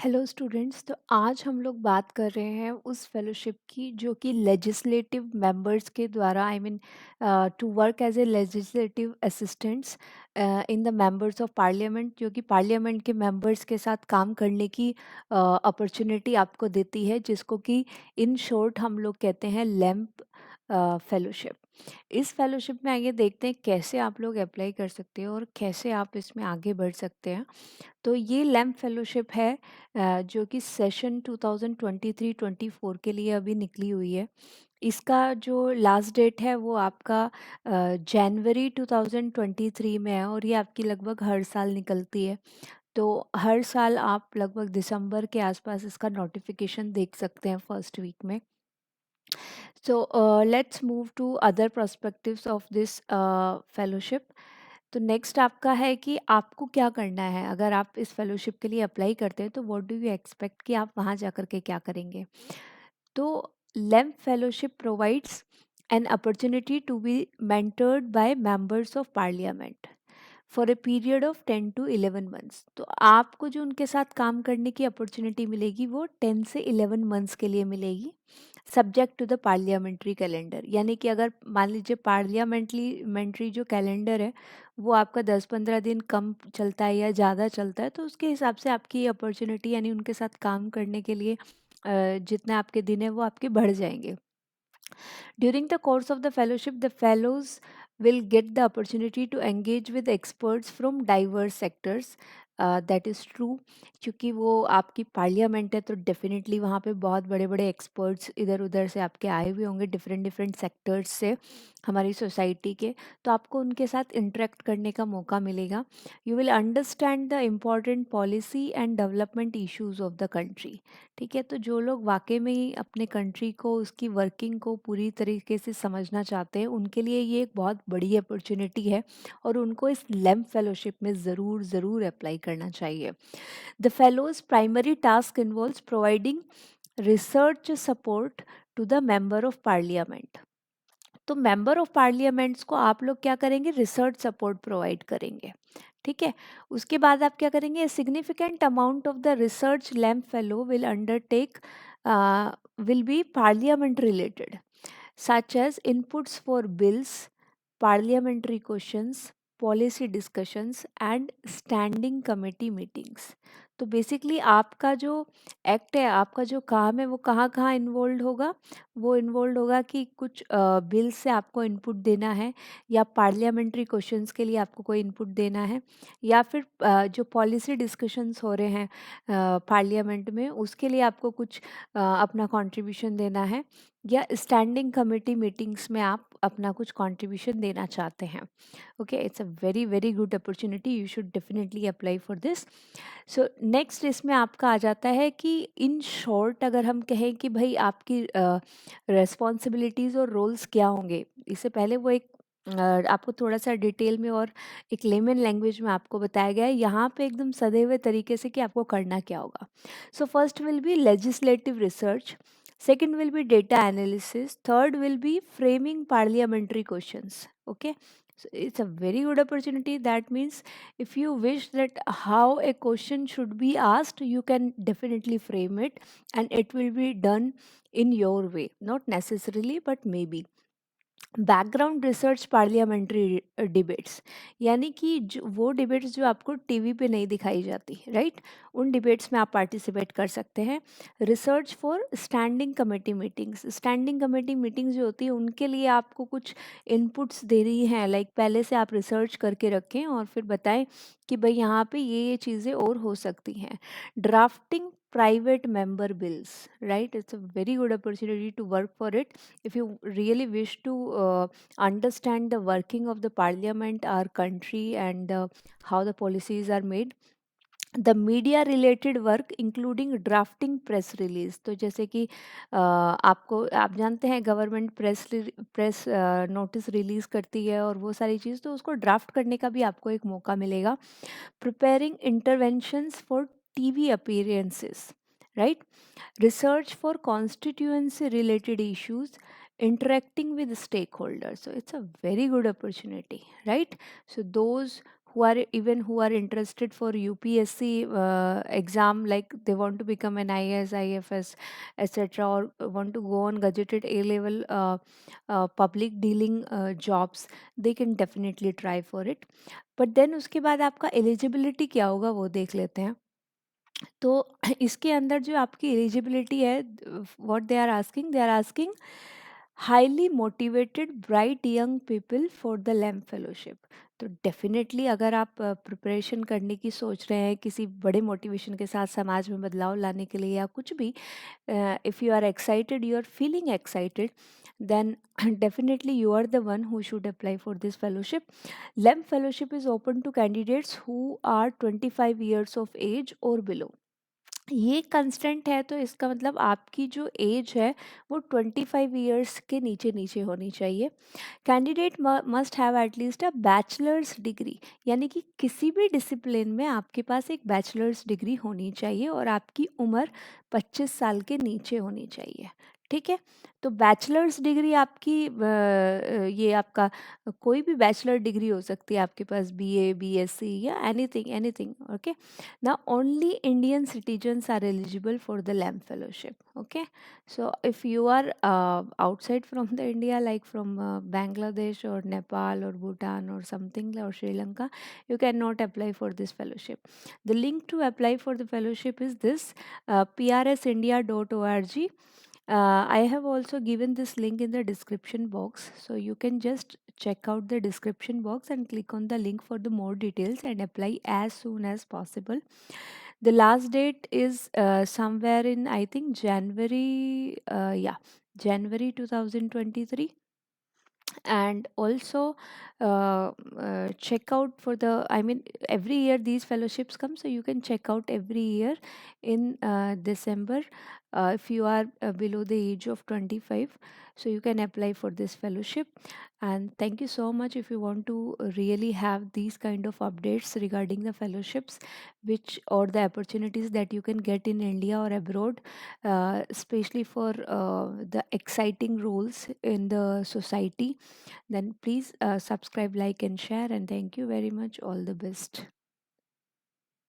Hello students. तो आज हम लोग बात कर रहे हैं उस फेलोशिप की जो कि लेजिस्लेटिव मेंबर्स के द्वारा to work as a legislative assistants in the members of parliament, जो कि पार्लियामेंट के मेंबर्स के साथ काम करने की अपॉर्चुनिटी आपको देती है, जिसको कि इन शॉर्ट हम लोग कहते हैं लैम्प फेलोशिप। इस फेलोशिप में आइए देखते हैं कैसे आप लोग अप्लाई कर सकते हो और कैसे आप इसमें आगे बढ़ सकते हैं। तो ये लैम्प फेलोशिप है जो कि सेशन 2023-24 के लिए अभी निकली हुई है। इसका जो लास्ट डेट है वो आपका जनवरी 2023 में है और ये आपकी लगभग हर साल निकलती है। तो हर साल आप लगभग दिसंबर के आसपास इसका नोटिफिकेशन देख सकते हैं फर्स्ट वीक में। So let's move to other perspectives of this fellowship. तो नेक्स्ट आपका है कि आपको क्या करना है अगर आप इस फेलोशिप के लिए अप्लाई करते हैं, तो व्हाट डू यू एक्सपेक्ट कि आप वहाँ जा कर के क्या करेंगे। तो LEMP fellowship provides an opportunity to be mentored by members of parliament for a period of 10 to 11 months। तो आपको जो उनके साथ काम करने की अपॉर्चुनिटी मिलेगी वो 10 से 11 मंथ्स के लिए मिलेगी, subject to the parliamentary calendar. यानी कि अगर मान लीजिए पार्लियामेंट्री जो कैलेंडर है वो आपका 10-15 दिन कम चलता है या ज़्यादा चलता है, तो उसके हिसाब से आपकी अपॉर्चुनिटी यानी उनके साथ काम करने के लिए जितने आपके दिन है वो आपके बढ़ जाएंगे। During the course of the fellowship, the fellows will get the opportunity to engage with experts from diverse sectors. That is true, क्योंकि वो आपकी पार्लियामेंट है तो डेफिनेटली वहाँ पे बहुत बड़े बड़े एक्सपर्ट्स इधर उधर से आपके आए हुए होंगे, डिफरेंट डिफरेंट सेक्टर्स से हमारी सोसाइटी के। तो आपको उनके साथ इंटरेक्ट करने का मौका मिलेगा। You will understand the important policy and development issues of the country. ठीक है, तो जो लोग वाकई में ही अपने कंट्री को, उसकी वर्किंग को पूरी तरीके से समझना चाहते हैं, उनके लिए ये एक बहुत बड़ी अपॉर्चुनिटी है और उनको इस लैम्प फेलोशिप में ज़रूर ज़रूर अप्लाई करना चाहिए। The fellows primary task involves providing research support to the member of parliament. तो मेंबर ऑफ पार्लियामेंट्स को आप लोग क्या करेंगे, रिसर्च सपोर्ट प्रोवाइड करेंगे। ठीक है, उसके बाद आप क्या करेंगे, significant amount of the research lamp fellow will undertake will be parliament related, such as inputs for bills, parliamentary questions, policy discussions and standing committee meetings। तो बेसिकली आपका जो एक्ट है, आपका जो काम है, वो कहाँ कहाँ इन्वॉल्व होगा। वो इन्वॉल्व होगा कि कुछ बिल से आपको इनपुट देना है, या पार्लियामेंट्री क्वेश्चंस के लिए आपको कोई इनपुट देना है, या फिर जो पॉलिसी डिस्कशंस हो रहे हैं पार्लियामेंट में, उसके लिए आपको कुछ अपना कंट्रीब्यूशन देना है, या स्टैंडिंग कमेटी मीटिंग्स में आप अपना कुछ कंट्रीब्यूशन देना चाहते हैं। Okay, it's a very very good opportunity, you should definitely apply for this. So next इसमें आपका आ जाता है कि इन शॉर्ट अगर हम कहें कि भाई आपकी रेस्पॉन्सिबिलिटीज़ और रोल्स क्या होंगे, इससे पहले वो एक आपको थोड़ा सा डिटेल में और एक लेमन लैंग्वेज में आपको बताया गया है यहाँ पे एकदम सधे हुए तरीके से कि आपको करना क्या होगा। So first will be legislative research, second will be data analysis, third will be framing parliamentary questions. Okay, so it's a very good opportunity. That means if you wish that how a question should be asked, you can definitely frame it and it will be done in your way, not necessarily but maybe। Background research parliamentary debates, यानी कि वो debates जो आपको TV पे नहीं दिखाई जाती, right, उन डिबेट्स में आप पार्टिसिपेट कर सकते हैं। Research for standing committee meetings, standing committee meetings जो होती है उनके लिए आपको कुछ इनपुट्स देनी है, लाइक पहले से आप रिसर्च करके रखें और फिर बताएं कि भाई यहाँ पे ये चीज़ें और हो सकती हैं। Drafting private member bills, right, it's a very good opportunity to work for it if you really wish to understand the working of the parliament, our country, and how the policies are made। The media related work including drafting press release, तो जैसे कि आपको, आप जानते हैं government press notice release करती है और वो सारी चीज़, तो उसको ड्राफ्ट करने का भी आपको एक मौका मिलेगा। Preparing interventions for TV appearances, right, research for constituency related issues, interacting with stakeholders. So it's a very good opportunity, right? So those who are interested for UPSC exam, like they want to become an IAS, IFS, etc., or want to go on gadgeted A level public dealing jobs, they can definitely try for it. But then उसके बाद आपका eligibility क्या होगा वो देख लेते हैं. तो इसके अंदर जो आपकी एलिजिबिलिटी है, what they are asking highly motivated bright young people for the LAMP fellowship. तो डेफिनेटली अगर आप प्रिपरेशन करने की सोच रहे हैं किसी बड़े मोटिवेशन के साथ समाज में बदलाव लाने के लिए या कुछ भी, if you are excited, you are feeling excited, then definitely you are the one who should apply for this fellowship. LEM fellowship is open to candidates who are 25 years of age or below. ये constant है, तो इसका मतलब आपकी जो as है वो 25 years के नीचे नीचे होनी चाहिए. Candidate must have at least a bachelors degree, यानी कि किसी भी डिसिप्लिन में आपके पास एक बैचलर्स डिग्री होनी चाहिए और आपकी उम्र 25 साल के नीचे होनी चाहिए. ठीक है, तो बैचलर्स डिग्री आपकी ये आपका कोई भी बैचलर डिग्री हो सकती है आपके पास, BA, BSc या anything anything. Okay, now only Indian citizens are eligible for the LAM fellowship. Okay, so if you are outside from the India, like from Bangladesh or Nepal or Bhutan or something, or Sri Lanka, you cannot apply for this fellowship. The link to apply for the fellowship is this, prsindia.org. I have also given this link in the description box, so you can just check out the description box and click on the link for the more details and apply as soon as possible. The last date is somewhere in, I think, January, January 2023. And also check out for the, I mean, every year these fellowships come, so you can check out every year in December. If you are below the age of 25, so you can apply for this fellowship. And thank you so much. If you want to really have these kind of updates regarding the fellowships, which or the opportunities that you can get in India or abroad, especially for the exciting roles in the society, then please subscribe, like and share, and thank you very much. All the best.